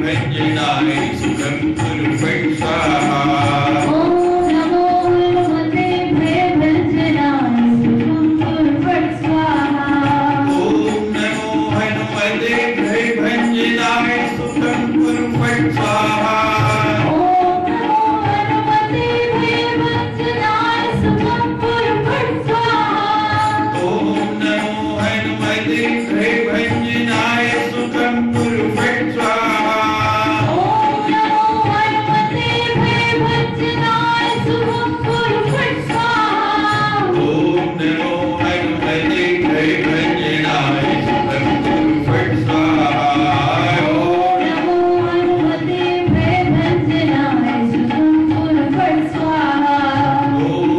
भंजनाय सुखं कुरु फट् स्वाहा। ओम नमो हनुमते भयभंजनाय सुखं कुरु फट् स्वाहा। ओम नमो हनुमते भयभंजनाय सुखं कुरु फट् स्वाहा। ओम नमो हनुमते भयभंजनाय सुखं कुरु फट् स्वाहा। ओम नमो हनुमते भयभंजनाय सुखं कुरु फट् स्वाहा। ओम नमो हनुमते भयभंजनाय सुखं कुरु फट् स्वाहा। ओम नमो हनुमते भयभंजनाय सुखं कुरु फट् स्वाहा। ओम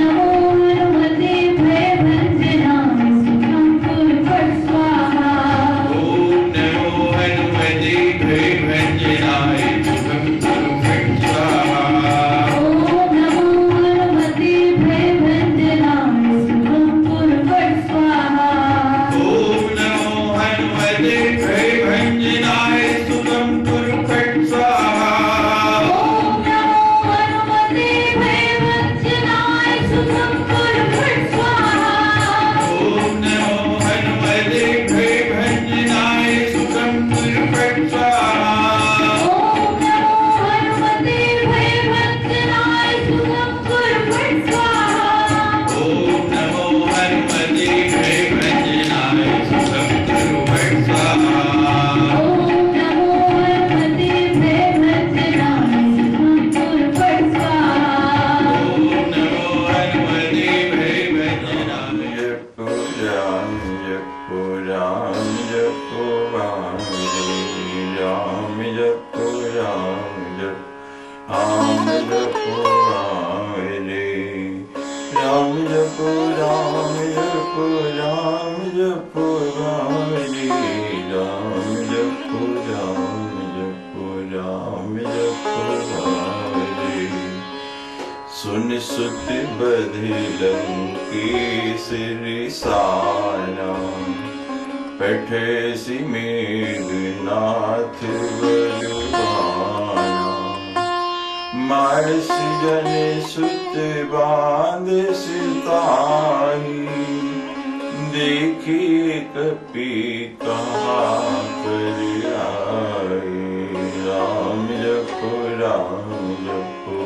नमो हनुमते भयभंजनाय सुखं कुरु फट् स्वाहा। ओम नमो हनुमते भयभंजनाय सुखं कुरु फट् स्वाहा। ओम नमो हनुमते भयभंजनाय सुखं कुरु फट् स्वाहा। ओम नमो हनुमते भयभंजनाय सुखं कुरु फट् स्वाहा। ओम नमो हनुमते भयभंजनाय सुखं कुरु फट् स्वाहा। ओम नमो हनुमते भयभंजनाय सुखं कुरु फट् स्वाहा। ओम नमो हनुमते भयभंजनाय सुखं कुरु फट् स्वाहा। ओम नमो हनुमते भयभंजनाय सुखं कुरु फट् स्वाहा। ओम नमो हनुमते भयभंजनाय सुखं कुरु फट् स्वाहा। ओम नमो हनुमते भयभंजनाय सुखं कुरु फट् स्वाहा। ओम नमो हनुमते भयभंजनाय सुखं कुरु फट् स्वाहा। ओम नमो हनुमते भयभंजनाय सुन सुत बधिलं केसरी सारा पठे सि मेघनाथ बलवाना। मारस जन सुत बांध सिताही देखी कपि कहाँ कर आए। राम जपो राम जपो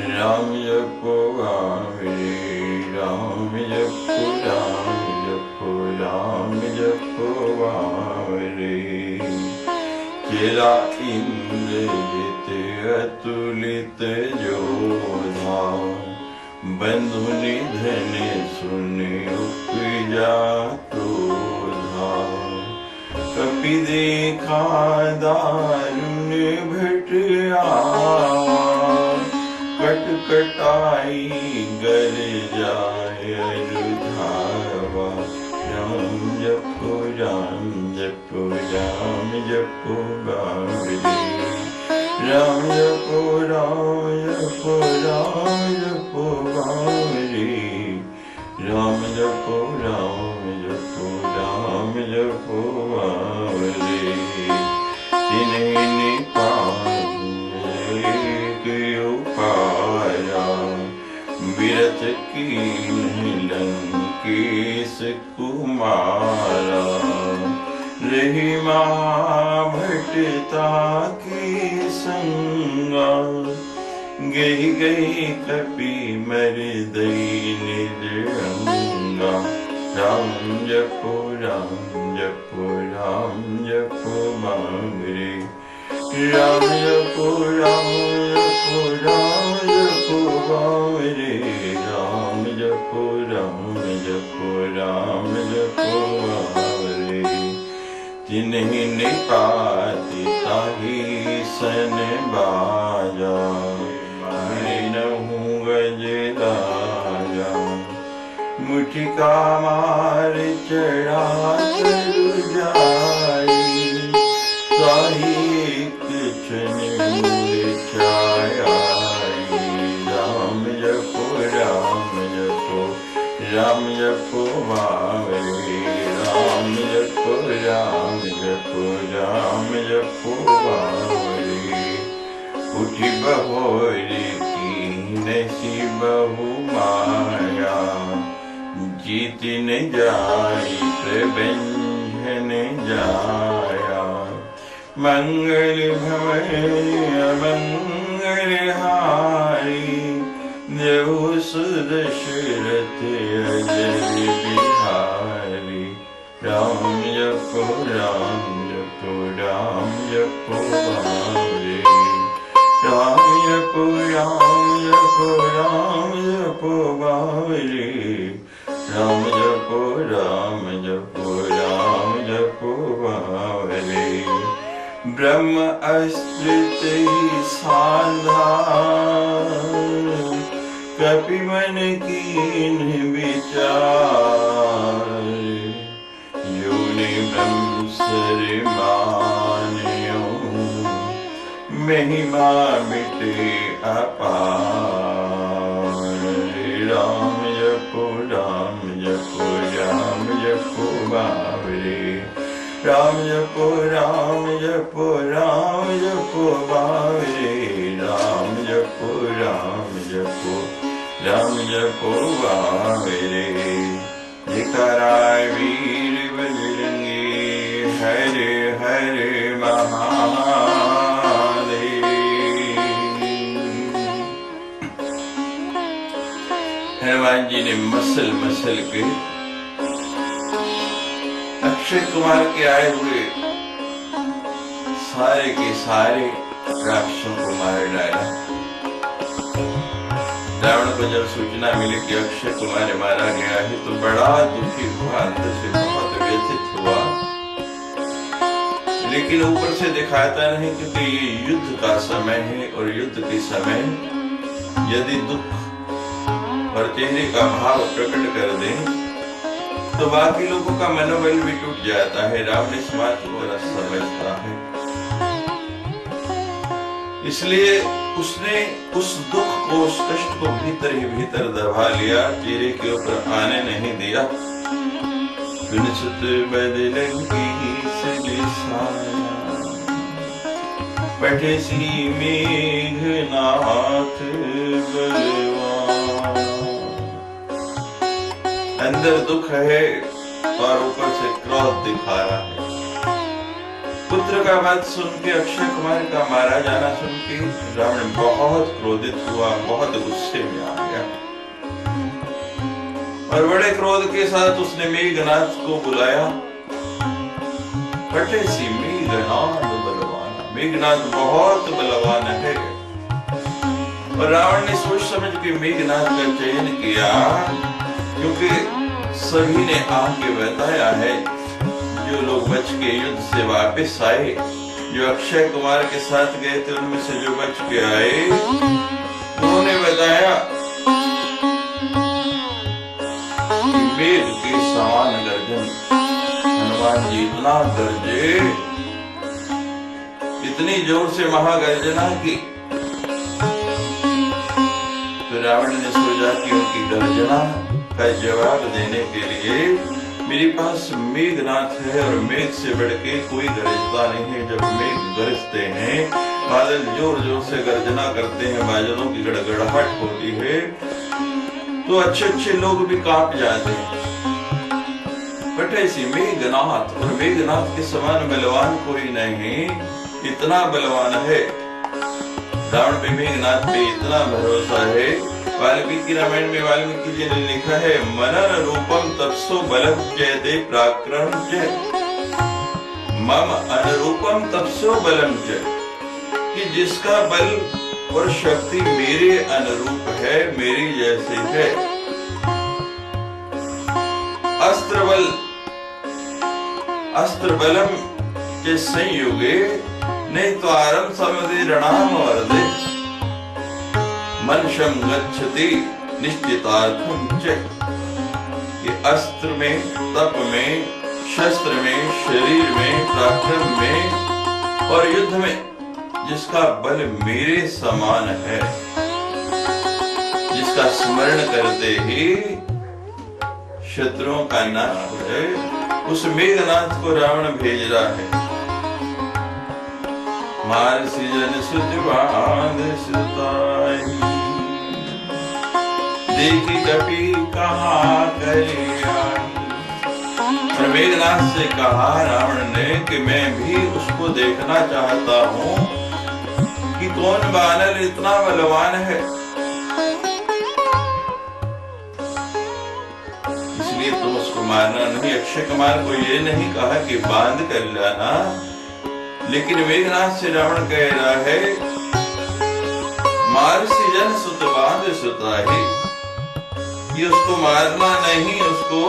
राम जपो गावे। राम जपो राम जपो राम जपो गावे। चेला इंद्रजित अतुलित योधा बंधु निधन सुन उपजा क्रोधा। कपि देखा दारुण भट आवा कटकटाई गर जाय अरुधावा। राम जपो राम जपो राम जपो गावे। राम जपो राम जपो राम जपो गावे। राम जपो राम जपो राम जपो गावे। तिन्हीं निपात एक उपाया विरत कीन्ह लंकेश कुमारा। रही महाभटता की संगा गई गई कपि मर दई निरंगा। राम जपो राम जपो राम जपो मांगरे। राम जपो राम जपो राम जपो मांगरे। राम जपो राम जपो राम जपो मांगरे। जिन्हीं निपाति ताहि सन बाजा नहूँ गज राजा। मुठिका मार चढ़ा तरु जाई ताहि एक क्षण मूर्छाई। राम जपो राम जपो बावरे, राम जपो राम जपो राम जपो बावरे। उठी बहोरी की नसी बहु माया, जीत न जाई प्रबंधन जाया। मंगल भवन अमंगल हारी, देव सुदशरथ अजर बिहारी। राम जपो राम जपो राम जपो बावरे, राम जपो राम जपो राम जपो बावरे। राम जपो राम जपो राम जपो बावरे। ब्रह्म अस्त्र साधा, कपि मन कीन विचार। योनि ब्रह्म सर मान्यो, महिमा मिटे अपार। राम जपो राम जपो राम जपो बावरे, राम जपो राम जपो राम जपो बावरे। राम जपो राम जपो राम जपो बावरे। जयकारा वीर बजरंगी, हरे हरे महादेव। हनुमान जी ने मसल मसल के अक्षय कुमार के आए हुए सारे के सारे राक्षसों को मार डाला। रावण को जब सूचना मिली कि अक्षय कुमार मारा गया है तो बड़ा दुखी हुआ, अंदर से बहुत व्यथित हुआ, लेकिन ऊपर से दिखाता नहीं, क्योंकि ये युद्ध का समय है और युद्ध के समय यदि दुख और चेहरे का भाव प्रकट कर दें तो बाकी लोगों का मनोबल भी टूट जाता है। राम इस बात को समझता है, इसलिए उसने उस दुख को, उस कष्ट को भीतर ही भीतर दबा लिया, चेहरे के ऊपर आने नहीं दिया। पठे सी मेघनाथ बलवान। अंदर दुख है और ऊपर से क्रोध दिखा रहा है। पुत्र का बात सुन के, अक्षय कुमार का मारा जाना सुन के रावण बहुत क्रोधित हुआ, बहुत गुस्से में आ गया और बड़े क्रोध के साथ उसने मेघनाथ को बुलाया। फटे सी मेघनाथ बलवान, मेघनाथ बहुत बलवान है। और रावण ने सोच समझ के मेघनाथ का चयन किया, क्योंकि सभी ने आके बताया है, जो लोग बच के युद्ध से वापस आए, जो अक्षय कुमार के साथ गए थे, उनमें से जो बच के आए उन्होंने बताया कि मेघ के समान गर्जन हनुमान जी इतना गरजे, इतनी जोर से महागर्जना की। तो रावण ने सोचा कि उनकी गर्जना का जवाब देने के लिए मेरे पास मेघनाथ है, और मेघ से बढ़ के कोई गरजता नहीं है। जब मेघ गरजते हैं, बादल जोर जोर से गर्जना करते हैं, बादलों की गड़गड़ाहट होती है, तो अच्छे अच्छे लोग भी कांप जाते हैं। बट ऐसी मेघनाथ, और मेघनाथ के समान बलवान कोई नहीं, इतना बलवान है। रावण पे मेघनाथ पे इतना भरोसा है। वाल्मीकि रामायण में वाल्मीकि जी ने लिखा है, मनन रूपम तपसो बलम जयते पराक्रम जय, मम अनुरूपम तपसो बलम जय, कि जिसका बल और शक्ति मेरे अनुरूप है, मेरी जैसे है। अस्त्र बलम के संयुगे नहीं तो आरम समदे रणम वर्दे, मनशम गच्छति निश्चितार्थम च। ये अस्त्र में, तप में, शस्त्र में, शरीर में, पराक्रम में और युद्ध में जिसका बल मेरे समान है, जिसका स्मरण करते ही शत्रुओं का नाश हो जाए, उस मेघनाथ को रावण भेज रहा है। मार सृजन सुत बांध सुताई, देखी कपि कहाँ करे आई। और मेघनाथ से कहा रावण ने कि मैं भी उसको देखना चाहता हूँ कि कौन वानर इतना बलवान है, इसलिए तुम उसको मारना नहीं। अक्षय कुमार को ये नहीं कहा कि बांध कर लाना, लेकिन मेघनाथ से रावण कह रहा है मार सृजन सुत बांध सुताई, ये उसको मारना नहीं, उसको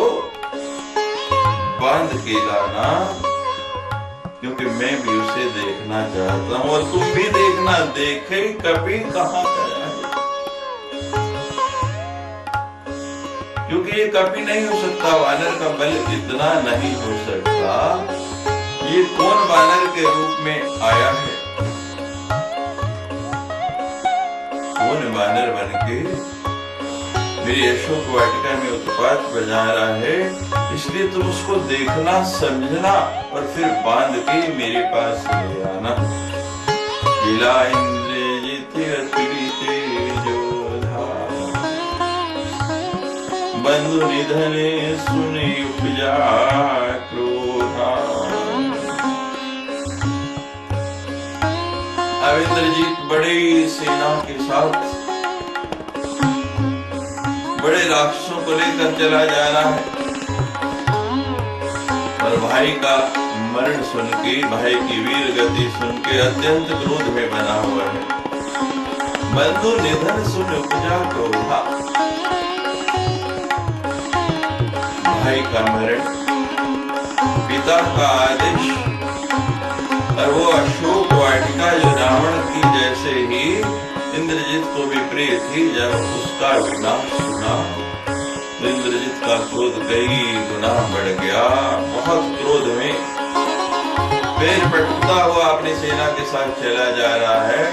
बांध के लाना, क्योंकि मैं भी उसे देखना चाहता हूं और तुम भी देखना। देखे कभी कहां गया है, क्योंकि ये कभी नहीं हो सकता, वानर का बल इतना नहीं हो सकता। ये कौन वानर के रूप में आया है, कौन वानर बनके मेरी अशोक वाटिका में उत्पात बजा रहा है, इसलिए तुम उसको देखना, समझना और फिर बांध के मेरे पास ले आना। लीला इंद्रजित अति तेजोधा, बंधु निधन सुनि उपजा क्रोधा। अब इंद्रजीत बड़ी सेना के साथ बड़े राक्षसों को लेकर चला जा रहा है, और भाई का मरण सुन के, भाई की वीर गति सुन के अत्यंत क्रोध में बना हुआ है। बंधु निधन सुन उपजा क्रोधा, भाई का मरण, पिता का आदेश, और वो अशोक वाटिका जो रावण की जैसे ही इंद्रजित को भी प्रिय थी, जब उसका विनाश सुना तो इंद्रजित का क्रोध कई गुना बढ़ गया। बहुत क्रोध में पैर पटकता हुआ अपनी सेना के साथ चला जा रहा है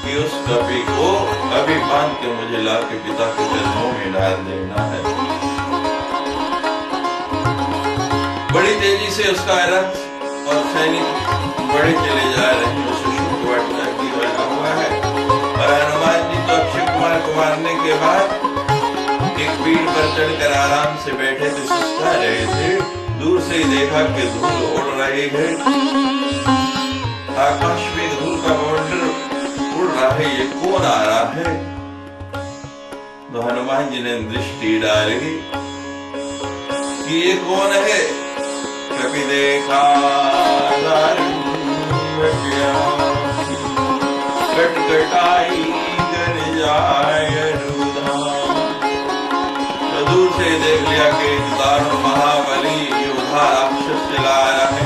कि उस कपि को अभी बांध के मुझे ला के पिता के चरणों में डाल देना है। बड़ी तेजी से उसका रथ और सैनिक बड़े चले जा रहे हैं, उसे अशोक वाटिका की बना हुआ है। और हनुमान जी तो अक्षय कुमार को मारने के बाद एक पीढ़ पर चढ़कर आराम से बैठे थे, सुस्ता रहे थे। दूर से ही देखा कि धूल उड़ रही है, आकाश में धूल का बवंडर उड़ रहा है, ये कौन आ रहा है? तो हनुमान जी ने दृष्टि डाली कि ये कौन है। कभी देखा कटकटाई कर जाए रुधा, तो दूर से देख लिया कि दारुण महाबली योद्धा राक्षस चला रहा है,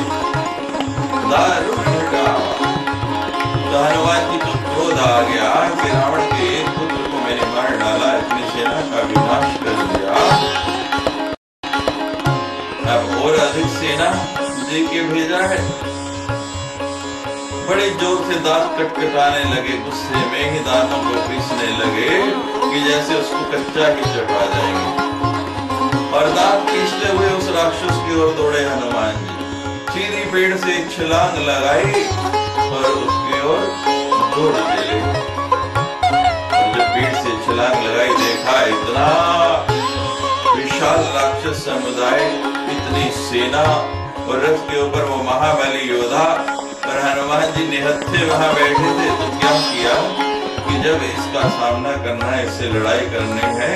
दारुण घटा। तो हनुमान जी को क्रोध आ गया कि रावण के एक पुत्र को मैंने मार डाला, अपनी सेना का विनाश कर दिया, अब और अधिक सेना दे के भेजा है। बड़े जोर से दांत कटकटाने लगे, गुस्से में ही दांतों को पीसने लगे कि जैसे उसको कच्चा ही चबा जाएंगे। और दांत पीसते हुए उस राक्षस की ओर दौड़े हनुमान जी, सीधी पेड़ से एक छलांग लगाई और उसकी ओर दौड़ चले। और जब पेड़ से छलांग लगाई, देखा इतना विशाल राक्षस समुदाय, इतनी सेना और रथ के ऊपर वो महाबली योद्धा, और हनुमान जी निहत्थे वहां बैठे थे। तो क्या किया कि जब इसका सामना करना है, इससे लड़ाई करनी है,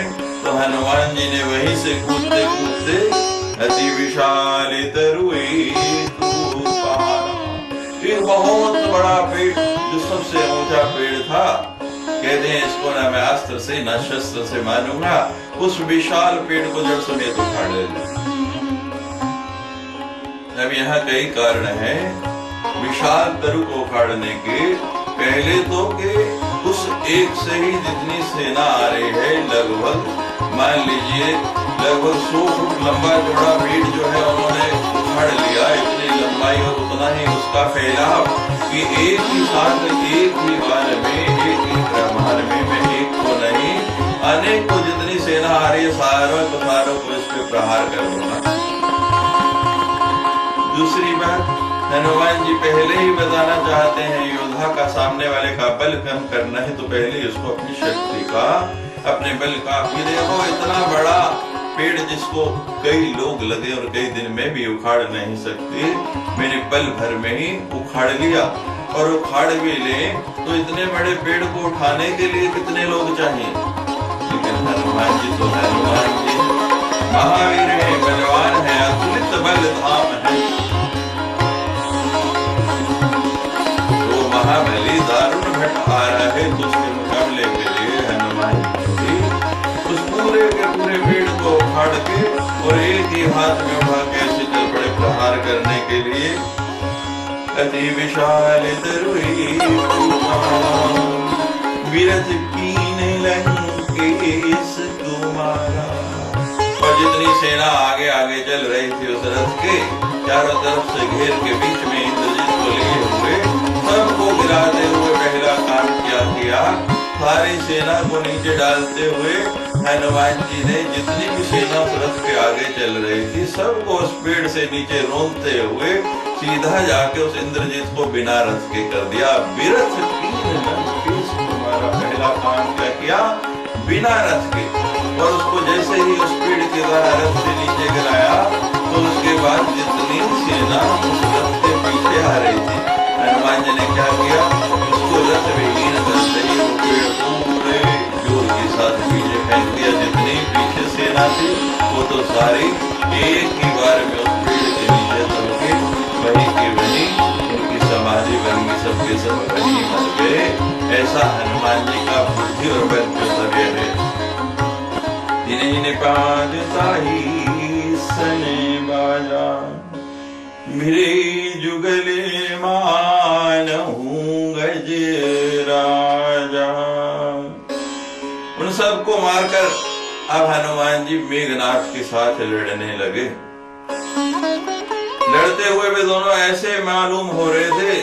तो हनुमान जी ने वहीं से कूदते कूदते अति विशाल तरुई एक बहुत बड़ा पेड़, जो सबसे ऊंचा पेड़ था, कहते हैं इसको ना मैं अस्त्र से ना शस्त्र से मारूंगा, उस विशाल पेड़ को जड़ समेत उखाड़ ले। अब यहाँ कई कारण हैं विशाल तरु को उखाड़ने के। पहले तो कि उस एक से ही जितनी सेना आ रही है, लगभग मान लीजिए लगभग 100 फुट लंबा चौड़ा पेड़ जो है उन्होंने उखाड़ लिया, इतनी लंबाई और उतना ही उसका फैलाव कि एक ही साथ एक ही बार में, एक ही प्रमाण में, मैं एक को नहीं अनेक को जितनी सेना आ रही है सारों को इस पे प्रहार कर दूंगा। दूसरी बात, हनुमान जी पहले ही बताना चाहते हैं योद्धा का सामने वाले का बल कम करना है तो पहले उसको अपनी शक्ति का, अपने बल का, ये देखो इतना बड़ा पेड़ जिसको कई लोग लगे और कई दिन में भी उखाड़ नहीं सकते, मैंने पल भर में ही उखाड़ लिया। और उखाड़ भी ले तो इतने बड़े पेड़ को उठाने के लिए कितने लोग चाहिए? लेकिन हनुमान जी तो हनुमान जी महावीर है, बलवान है, अतुलित बल धाम है, तो महाबली दारुण भट्ट आ रहा है तो उसके मुकाबले के लिए हनुमान जी उस पूरे के पूरे पेड़ को उखाड़ के और एक ही हाथ में उठा के ऐसे चल पड़े प्रहार करने के लिए। अति विशाल तरुई विरथ कीन लंकेश तुम्हारा। और जितनी सेना आगे आगे चल रही थी उस रथ के चारों तरफ से घेर के बीच में इंद्रजीत को लिए हुए सबको गिराते हुए पहला काम क्या किया, सारी सेना को नीचे डालते हुए हनुमान जी ने जितनी भी सेना उस रथ के आगे चल रही थी सबको उस पेड़ से नीचे रोंदते हुए सीधा जाके उस इंद्रजीत को बिना रथ के कर दिया। विरथ कीन लंकेश तुम्हारा, पहला काम क्या किया, बिना रथ के। और उसको जैसे ही उस पेड़ के द्वारा रथ से नीचे गिराया तो उसके बाद जितनी सेना उस रथ के पीछे आ रही थी हनुमान जी ने क्या किया, उसको रथ विहीन करते ही वो पेड़ पूरे जोर के साथ पीछे फेंक दिया। जितनी पीछे सेना थी वो तो सारी एक ही बार में उस पेड़ के नीचे दब के वही के वही उनकी समाधि बन गई, सबके सब वही मर गए। ऐसा हनुमान जी का बुद्धि और बल कर्तव्य है। जिन्हें पादता ही सने बाजा मेरे जुगले मानहूं गज राजा। उन सबको मारकर अब हनुमान जी मेघनाथ के साथ लड़ने लगे। लड़ते हुए वे दोनों ऐसे मालूम हो रहे थे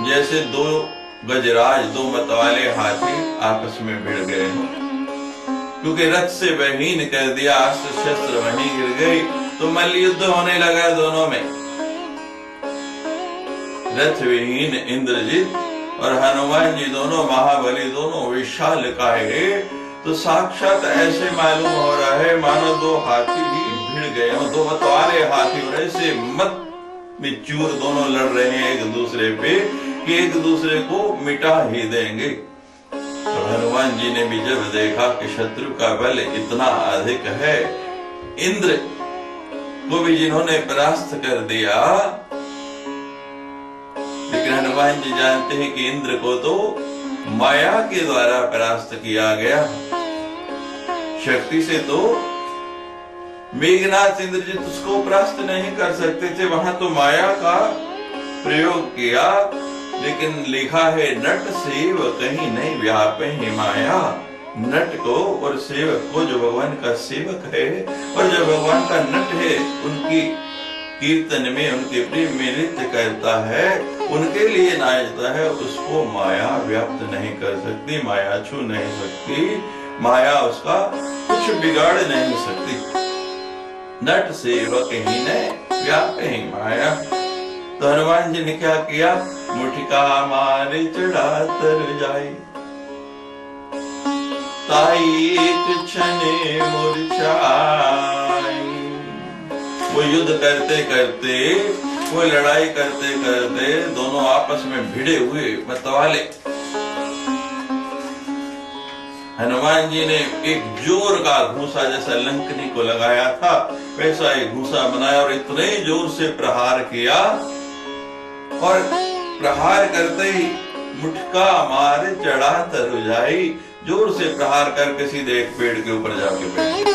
जैसे दो गजराज, दो मतवाले हाथी आपस में भिड़ गए, क्योंकि रथ से बहीन कर दिया, अस्त्र शस्त्र वहीं गिर गई तो मल्ल युद्ध होने लगा दोनों में। रथ विहीन इंद्रजीत और हनुमान जी दोनों महाबली, दोनों विशालकाय, तो साक्षात ऐसे मालूम हो रहा है मानो दो हाथी ही भिड़ गए हो, दो मतवाले हाथी, और ऐसे मत में चूर दोनों लड़ रहे हैं एक दूसरे पे कि एक दूसरे को मिटा ही देंगे। तो हनुमान जी ने भी जब देखा कि शत्रु का बल इतना अधिक है, इंद्र को भी जिन्होंने परास्त कर दिया, लेकिन हनुमान जी जानते हैं कि इंद्र को तो माया के द्वारा परास्त किया गया। शक्ति से तो मेघनाथ इंद्रजीत उसको परास्त नहीं कर सकते थे, वहां तो माया का प्रयोग किया। लेकिन लिखा है नट सेव कहीं नहीं व्यापे ही माया। नट को और सेवक को, जो भगवान का सेवक है और जो भगवान का नट है, उनकी कीर्तन में, उनके प्रेम में नृत्य करता है, उनके लिए नाचता है, उसको माया व्याप्त नहीं कर सकती, माया छू नहीं सकती, माया उसका कुछ बिगाड़ नहीं सकती। नट सेवक ही ने व्यापे ही माया। तो हनुमान जी ने क्या किया, मुठिका मारे चढ़ा तर जाई, ताई एक क्षणे मूर्छाई। वो युद्ध करते करते, वो लड़ाई करते करते दोनों आपस में भिड़े हुए मतवाले, हनुमान जी ने एक जोर का घूंसा जैसा लंकनी को लगाया था वैसा एक घूंसा बनाया और इतने जोर से प्रहार किया, और प्रहार करते ही मुठका मारे चढ़ा तर जाई, जोर से प्रहार करके सीधे एक पेड़ के ऊपर जाके बैठे।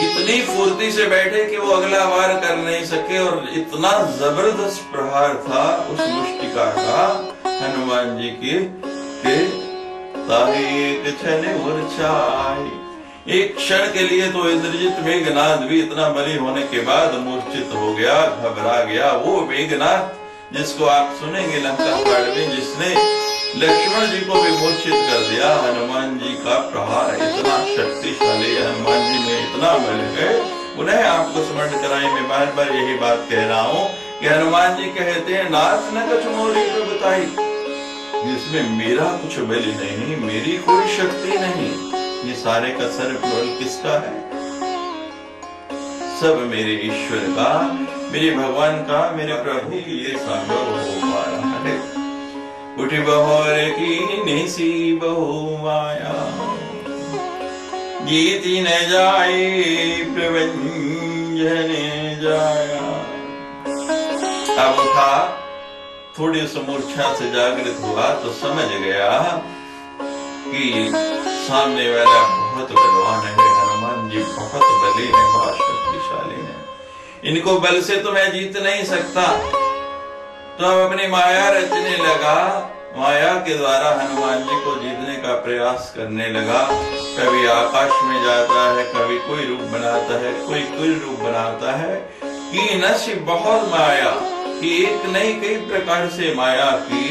इतनी फुर्ती से बैठे कि वो अगला वार कर नहीं सके, और इतना जबरदस्त प्रहार था उस मुष्टिका का हनुमान जी की कि एक क्षण मूर्छाई। एक क्षण के लिए तो इंद्रजीत मेघनाथ भी इतना बली होने के बाद मूर्छित हो गया, घबरा गया। वो मेघनाथ जिसको आप सुनेंगे लंका कांड में, जिसने लक्ष्मण जी को भी मूर्छित कर दिया। हनुमान जी का प्रहार इतना शक्तिशाली, हनुमान जी में इतना बल है। उन्हें आपको स्मरण कराए, मैं बार बार यही बात कह रहा हूँ कि हनुमान जी कहते हैं नाथ न कछु मोरी बताई, जिसमें मेरा कुछ बल नहीं, मेरी कोई शक्ति नहीं, ये सारे का सर्व बल किसका है? सब मेरे ईश्वर का, मेरे भगवान का, मेरे प्रभु की ये संभव हो पा रहा है। उठ बहोर की निसी बहु आया, जीती न जाए प्रभंजन जाया। अब उठा, थोड़ी समूर्छा से जागृत हुआ तो समझ गया कि सामने वाला बहुत बलवान है, हनुमान जी बहुत बली है, बहुत शक्तिशाली है, इनको बल से तो मैं जीत नहीं सकता। तो अब अपनी माया रचने लगा, माया के द्वारा हनुमान जी को जीतने का प्रयास करने लगा। कभी आकाश में जाता है, कभी कोई रूप बनाता है, कोई रूप बनाता है। कि नशि बहुत माया, कि एक नहीं कई प्रकार से माया की,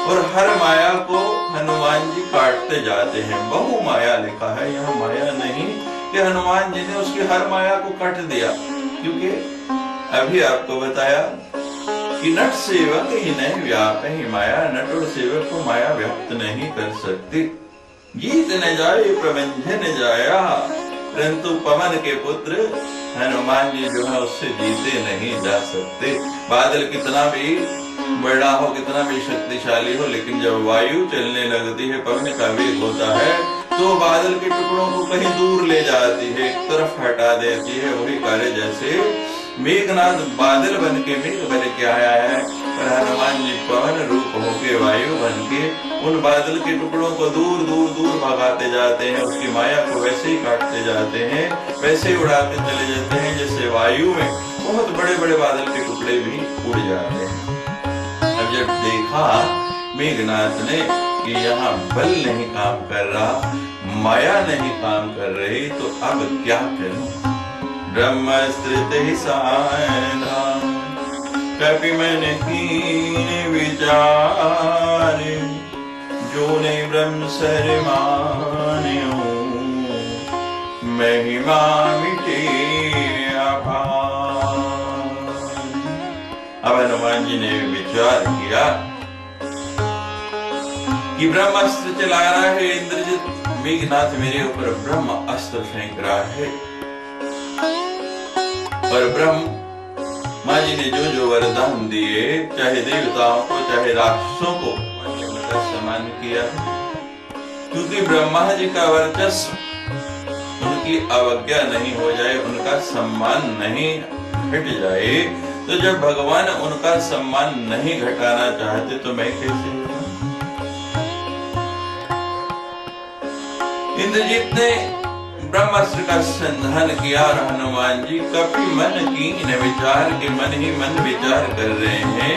और हर माया को हनुमान जी काटते जाते हैं। बहु माया लिखा है, यहाँ माया नहीं कि हनुमान जी ने उसकी हर माया को काट दिया, क्योंकि अभी आपको बताया कि नट सेवक ही नहीं व्याप ही माया, नट और सेवक को माया व्याप्त नहीं कर सकती। जीत न जाए प्रबंधन जाया, परंतु पवन के पुत्र हनुमान जी जो है उससे जीते नहीं जा सकते। बादल कितना भी बड़ा हो, कितना भी शक्तिशाली हो, लेकिन जब वायु चलने लगती है, पवन का वेग होता है, तो बादल के टुकड़ों को कहीं दूर ले जाती है, एक तरफ हटा देती है। वही कार्य जैसे मेघनाथ बादल बन के मेघ बन के आया है, और हनुमान जी पवन रूप होके वायु बन के उन बादल के टुकड़ों को दूर दूर दूर भगाते जाते हैं, उसकी माया को वैसे ही काटते जाते हैं, वैसे ही उड़ाते चले जाते हैं जैसे वायु में बहुत बड़े बड़े बादल के टुकड़े भी उड़ जाते हैं। अब जब देखा मेघनाथ ने कि यहाँ बल नहीं काम कर रहा, माया नहीं काम कर रही, तो अब क्या करूं? ब्रह्मस्त्र साधा कपि मन कीन विचार, जो ने ब्रह्म सर मान्यो, महिमा मिटे अपार। अब हनुमान जी ने विचार किया कि ब्रह्मास्त्र चला रहा है इंद्रजित, मेघनाथ मेरे ऊपर ब्रह्म अस्त्र फेंक रहा है, और ब्रह्मा जी ने जो जो वरदान दिए, चाहे देवताओं को चाहे राक्षसों को, उनका सम्मान किया, क्योंकि ब्रह्मा जी का वर्चस्व, उनकी अवज्ञा नहीं हो जाए, उनका सम्मान नहीं घट जाए। तो जब भगवान उनका सम्मान नहीं घटाना चाहते तो मैं कैसे? इंद्रजीत ने ब्रह्मास्त्र का संधान किया, और हनुमान जी कपि मन कीन विचार के मन ही मन विचार कर रहे हैं,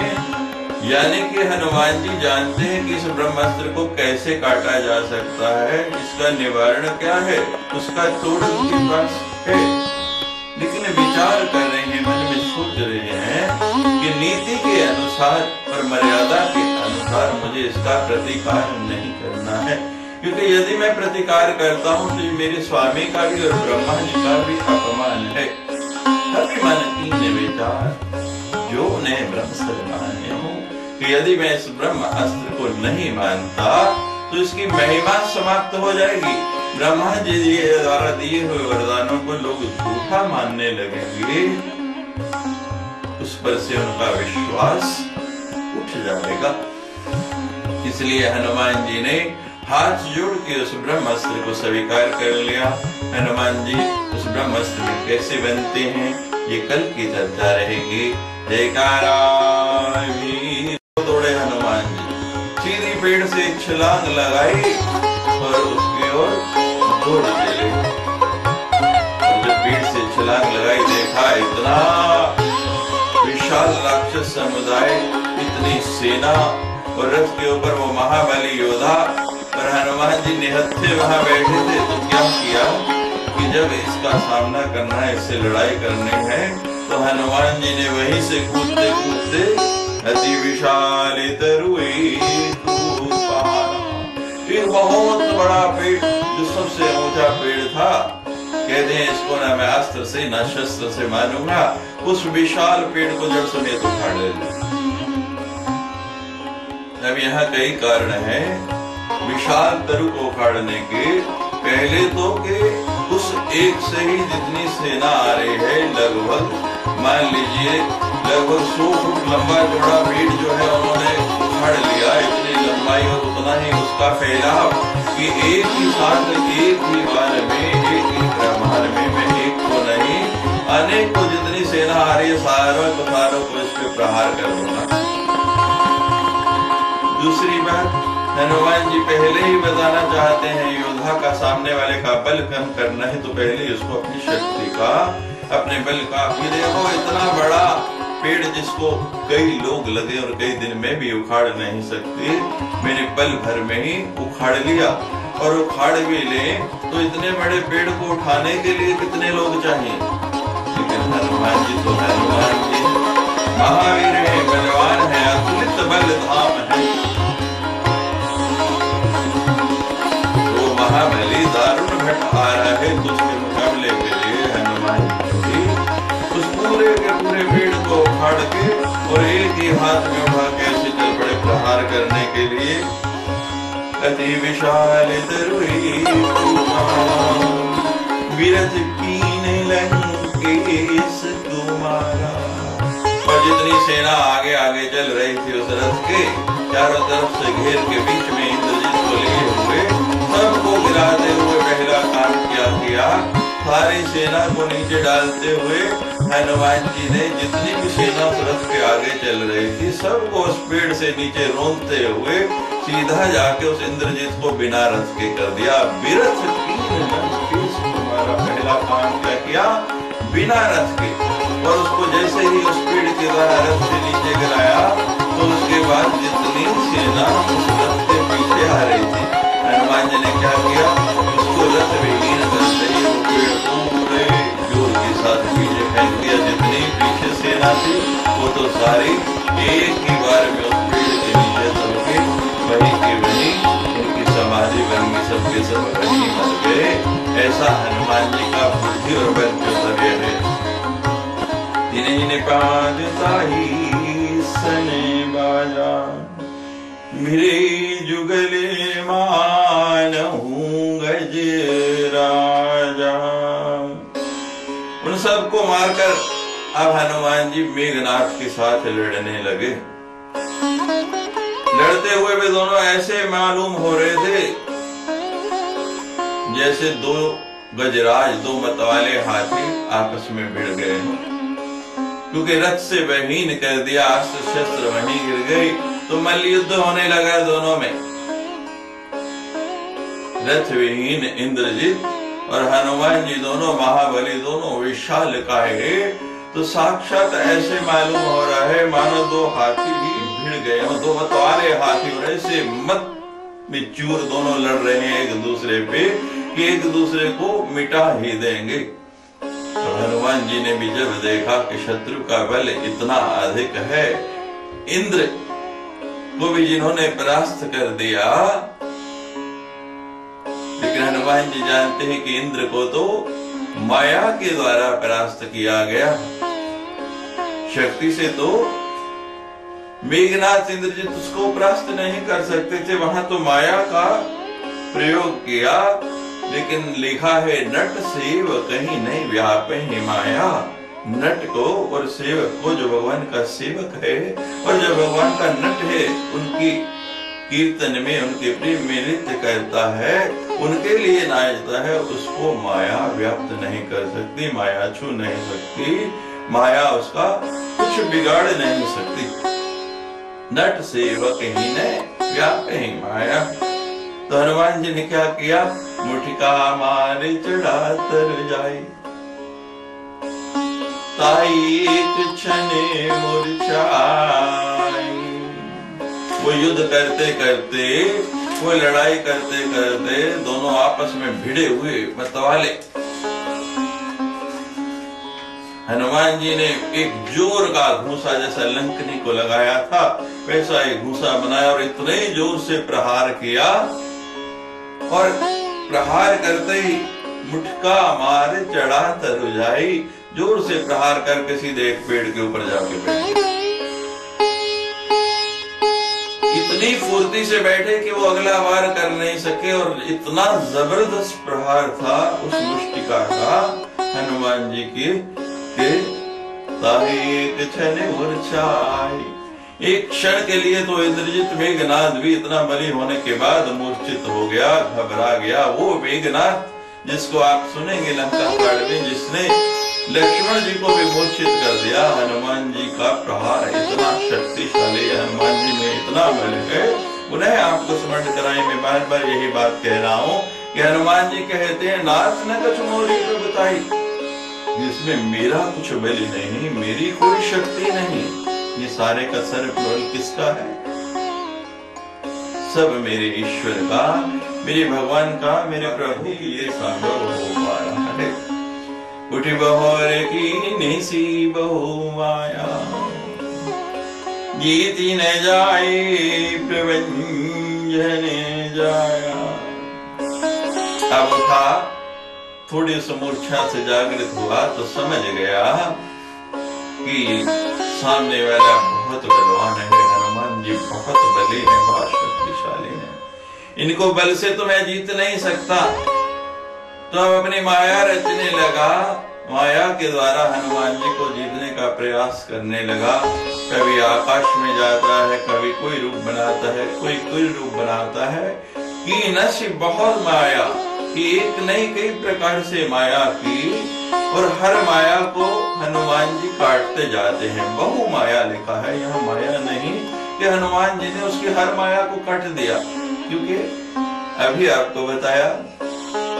यानी कि हनुमान जी जानते हैं कि इस ब्रह्मास्त्र को कैसे काटा जा सकता है, इसका निवारण क्या है, उसका तोड़ उनके पास है, लेकिन विचार कर रहे हैं, मन में सोच रहे हैं कि नीति के अनुसार और मर्यादा के अनुसार मुझे इसका प्रतिकार नहीं करना है, क्योंकि यदि मैं प्रतिकार करता हूँ तो ये मेरे स्वामी का भी और ब्रह्मा जी का भी अपमान है। कभी मन कीन विचार, जो ने ब्रह्म मान्य हूँ, कि यदि मैं इस ब्रह्म अस्त्र को नहीं मानता तो इसकी महिमा समाप्त हो जाएगी। ब्रह्मा जी द्वारा दिए हुए वरदानों को लोग झूठा मानने लगेंगे, उस पर से उनका विश्वास उठ जाएगा। इसलिए हनुमान जी ने हाथ जोड़ के उस ब्रह्मास्त्र को स्वीकार कर लिया। हनुमान जी उस ब्रह्मास्त्र में कैसे बनते हैं ये कल की चर्चा रहेगी। जयकारा वीर तोड़े हनुमान जी, सीधी पेड़ से छलांग लगाई और उसकी ओर दौड़ चले। जब पेड़ से छलांग लगाई देखा इतना विशाल राक्षस समुदाय, इतनी सेना और रथ के ऊपर वो महाबली योद्धा, और हनुमान जी निहत्थे वहां बैठे थे। तो क्या किया कि जब इसका सामना करना है, इससे लड़ाई करनी है, तो हनुमान जी ने वहीं से कूदते कूदते अति विशाल तरुए बहुत बड़ा पेड़, जो सबसे ऊंचा पेड़ था, कहते हैं इसको ना मैं अस्त्र से ना शस्त्र से मारूंगा, उस विशाल पेड़ को जड़ समेत उखाड़ ले। अब यहाँ कई कारण हैं विशाल तरु को उखाड़ने के। पहले तो कि उस एक से ही जितनी सेना आ रही है, लगभग मान लीजिए लगभग 100 फुट लंबा चौड़ा पेड़ जो है उन्होंने उखाड़ लिया, इतनी लंबाई और उतना ही उसका फैलाव कि एक ही साथ एक ही बार में एक ही ब्रह्मांड में मैं एक को नहीं अनेक को जितनी सेना आ रही है सारों को इस पे प्रहार कर दूंगा। दूसरी बात, हनुमान जी पहले ही बताना चाहते हैं योद्धा का सामने वाले का बल कम करना है तो पहले उसको अपनी शक्ति का, अपने बल का, ये देखो इतना बड़ा पेड़ जिसको कई लोग लगे और कई दिन में भी उखाड़ नहीं सकते, मैंने पल भर में ही उखाड़ लिया। और उखाड़ भी ले तो इतने बड़े पेड़ को उठाने के लिए कितने लोग चाहिए? लेकिन हनुमान जी तो हनुमान जी महावीर है, बलवान है, अतुलित बल धाम है, तो महाबली दारुण भट्ट आ रहा है तो उसके मुकाबले के लिए हनुमान जी उस पूरे के पूरे पेड़ को उखाड़ के और एक ही हाथ में उठा के ऐसे चल पड़े प्रहार करने के लिए। अति विशाल तरुई विरथ कीने लंकेश तुम्हारा। और जितनी सेना आगे आगे चल रही थी उस रथ के चारों तरफ से घेर के बीच में इंद्रजीत को लिए हुए सबको गिराते हुए पहला काम क्या किया, सारी सेना को नीचे डालते हुए हनुमान जी ने जितनी भी सेना उस रथ के आगे चल रही थी सबको उस पेड़ से नीचे रोंदते हुए सीधा जाके उस इंद्रजीत को बिना रथ के कर दिया। विरथ तुम्हारा पहला काम क्या किया, बिना रथ के। और उसको जैसे ही उस पेड़ के द्वारा रथ से नीचे गिराया तो उसके बाद जितनी सेना उस रथ के पीछे आ रही थी हनुमान जी ने क्या किया, उसको रथ विहीन करते ही वो पेड़ को पूरे जोर के साथ पीछे फेंक दिया। जितनी पीछे सेना थी वो तो सारी एक ही बार में उस पेड़ के नीचे सबके वहीं के वहीं उनकी समाधि बन गई, सबके सब वहीं मर गए। ऐसा हनुमान जी का बुद्धि और बल कर्तव्य है। जिन्हें पाजता ही सने बाजा मेरे जुगले मानहूं गज राजा। उन सबको मारकर अब हनुमान जी मेघनाथ के साथ लड़ने लगे। लड़ते हुए वे दोनों ऐसे मालूम हो रहे थे जैसे दो गजराज, दो मतवाले हाथी आपस में भिड़ गए, क्योंकि रथ से विहीन कर दिया, अस्त्र शस्त्र वहीं गिर गई तो मल्ल युद्ध होने लगा दोनों में। रथ विहीन इंद्रजीत और हनुमान जी दोनों महाबली, दोनों विशाल काहे, तो साक्षात ऐसे मालूम हो रहा है मानो दो हाथी ही भिड़ गए हो, दो मतवाले हाथी और ऐसे मत में चूर दोनों लड़ रहे हैं एक दूसरे पे कि एक दूसरे को मिटा ही देंगे। तो हनुमान जी ने भी जब देखा कि शत्रु का बल इतना अधिक है, इंद्र को भी जिन्होंने परास्त कर दिया, लेकिन हनुमान जी जानते हैं कि इंद्र को तो माया के द्वारा परास्त किया गया, शक्ति से तो मेघनाथ इंद्रजीत उसको परास्त नहीं कर सकते थे, वहां तो माया का प्रयोग किया। लेकिन लिखा है नट सेवक कहीं नहीं व्यापे माया। नट को और सेवक को, जो भगवान का सेवक है और जो भगवान का नट है, उनकी कीर्तन में उनके प्रेम में नृत्य करता है, उनके लिए नाचता है, उसको माया व्याप्त नहीं कर सकती, माया छू नहीं सकती, माया उसका कुछ बिगाड़ नहीं सकती। नट सेवक ही ने व्यापे माया। तो हनुमान जी ने क्या किया, मुठिका मारे चढ़ा तर जाई, ताई एक क्षणे मूर्छाई। वो युद्ध करते करते, वो लड़ाई करते करते दोनों आपस में भिड़े हुए मतवाले, हनुमान जी ने एक जोर का घूंसा जैसा लंकनी को लगाया था वैसा एक घूंसा बनाया और इतने जोर से प्रहार किया और प्रहार करते ही मुठका मार चढ़ा तरुजाई, जोर से प्रहार करके सीधे एक पेड़ के ऊपर जाके बैठे। इतनी फुर्ती से बैठे कि वो अगला वार कर नहीं सके, और इतना जबरदस्त प्रहार था उस मुष्टिका का हनुमान जी की एक क्षण के लिए तो इंद्रजित मेघनाथ भी इतना बलि होने के बाद मूर्छित हो गया, घबरा गया। वो मेघनाथ जिसको आप सुनेंगे लंका कांड में, जिसने लक्ष्मण जी को भी मूर्छित कर दिया। हनुमान जी का प्रहार इतना शक्तिशाली, हनुमान जी में इतना बल है। उन्हें आपको स्मरण कराए, मैं बार बार यही बात कह रहा हूँ कि हनुमान जी कहते हैं नाथ न कछु मोरी बताई, जिसमें मेरा कुछ बल नहीं, मेरी कोई शक्ति नहीं। ये सारे का सर्व बल किसका है? सब मेरे ईश्वर का, मेरे भगवान का, मेरे प्रभु की ये संभव हो पा रहा है। उठी बहोर की निसी बहु माया, जीती न जाए प्रभंजन जाया। अब उठा, थोड़ी समूर्छा से जागृत हुआ तो समझ गया कि सामने वाला बहुत बलवान है, हनुमान जी बहुत बली है, बहुत शक्तिशाली है। इनको बल से तो मैं जीत नहीं सकता। तो अब अपनी माया रचने लगा, माया के द्वारा हनुमान जी को जीतने का प्रयास करने लगा। कभी आकाश में जाता है, कभी कोई रूप बनाता है, कोई रूप बनाता है। कि नशी बहुत माया कि एक नहीं कई प्रकार से माया की, और हर माया को हनुमान जी काटते जाते हैं। बहु माया लिखा है, यहाँ माया नहीं कि हनुमान जी ने उसकी हर माया को काट दिया। क्योंकि अभी आपको बताया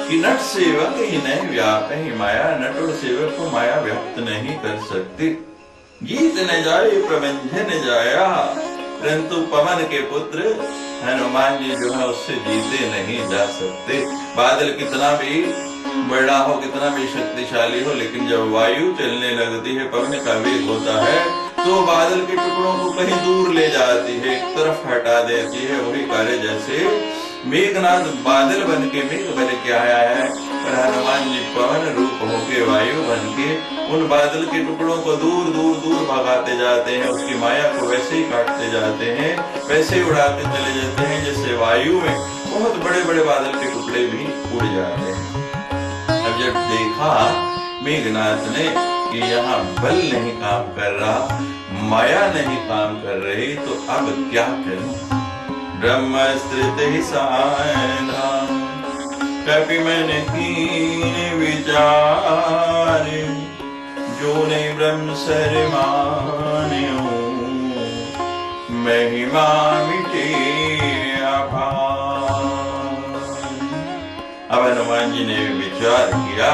कि नट सेवक ही नहीं व्याप ही माया, नट और सेवक को माया व्याप्त नहीं कर सकती। जीत न जाए प्रबंधन जाया, परंतु पवन के पुत्र हनुमान जी जो है उससे जीते नहीं जा सकते। बादल कितना भी बड़ा हो, कितना भी शक्तिशाली हो, लेकिन जब वायु चलने लगती है, पवन का वेग होता है, तो बादल के टुकड़ों को कहीं दूर ले जाती है, एक तरफ हटा देती है। वही कार्य जैसे मेघनाथ बादल बन के मेघ बन के आया है, और हनुमान जी पवन रूप होके वायु बन के उन बादल के टुकड़ों को दूर दूर दूर भगाते जाते हैं। उसकी माया को वैसे ही काटते जाते हैं, वैसे ही उड़ाते चले जाते हैं, जैसे वायु में बहुत बड़े बड़े बादल के टुकड़े भी उड़ जाते हैं। अब जब देखा मेघनाथ ने कि यहाँ बल नहीं काम कर रहा, माया नहीं काम कर रही, तो अब क्या करूं? ब्रह्मस्त्र सायना कपि मन कीन विचार, जो ने ब्रह्म सर मान्यो महिमा मिटे अपार। अब हनुमान जी ने विचार किया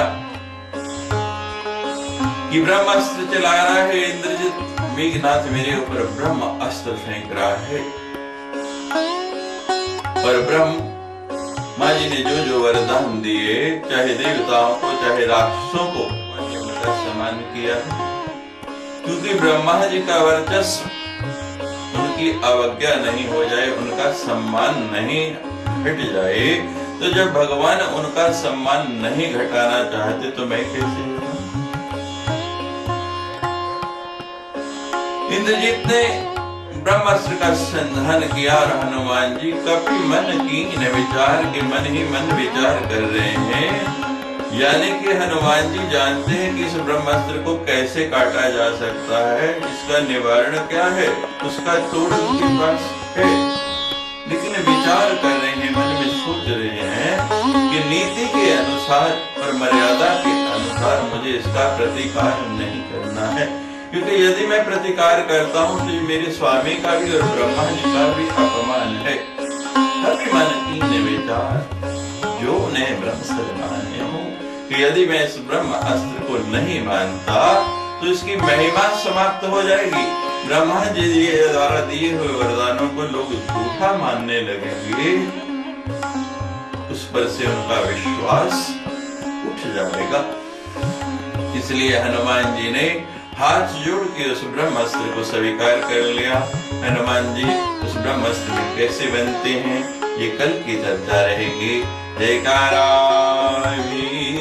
कि ब्रह्मास्त्र चला रहा है इंद्रजित, मेघनाथ मेरे ऊपर ब्रह्म अस्त्र फेंक रहा है, और ब्रह्मा जी ने जो जो वरदान दिए, चाहे देवताओं को चाहे राक्षसों को, उनका सम्मान किया। क्योंकि ब्रह्मा जी का वर्चस्व, उनकी अवज्ञा नहीं हो जाए, उनका सम्मान नहीं घट जाए, तो जब भगवान उनका सम्मान नहीं घटाना चाहते तो मैं कैसे? इंद्रजीत ने ब्रह्मास्त्र का संधान किया, और हनुमान जी कपि मन कीन विचार के मन ही मन विचार कर रहे हैं। यानी कि हनुमान जी जानते हैं कि इस ब्रह्मास्त्र को कैसे काटा जा सकता है, इसका निवारण क्या है, उसका तोड़ उनके पास है। लेकिन विचार कर रहे हैं, मन में सोच रहे हैं कि नीति के अनुसार और मर्यादा के अनुसार मुझे इसका प्रतिकार नहीं करना है। क्योंकि यदि मैं प्रतिकार करता हूँ तो ये मेरे स्वामी का भी और ब्रह्मा जी का भी अपमान है। कभी मन कीन विचार, जो ने ब्रह्म सर मान्यो, कि यदि मैं इस ब्रह्म अस्त्र को नहीं मानता तो इसकी महिमा समाप्त हो जाएगी। ब्रह्मा जी द्वारा दिए हुए वरदानों को लोग झूठा मानने लगेंगे, उस पर से उनका विश्वास उठ जाएगा। इसलिए हनुमान जी ने हाथ जोड़ के उस ब्रह्मास्त्र को स्वीकार कर लिया। हनुमान जी उस ब्रह्मास्त्र में कैसे बनते हैं ये कल की चर्चा रहेगी। जयकारा वीर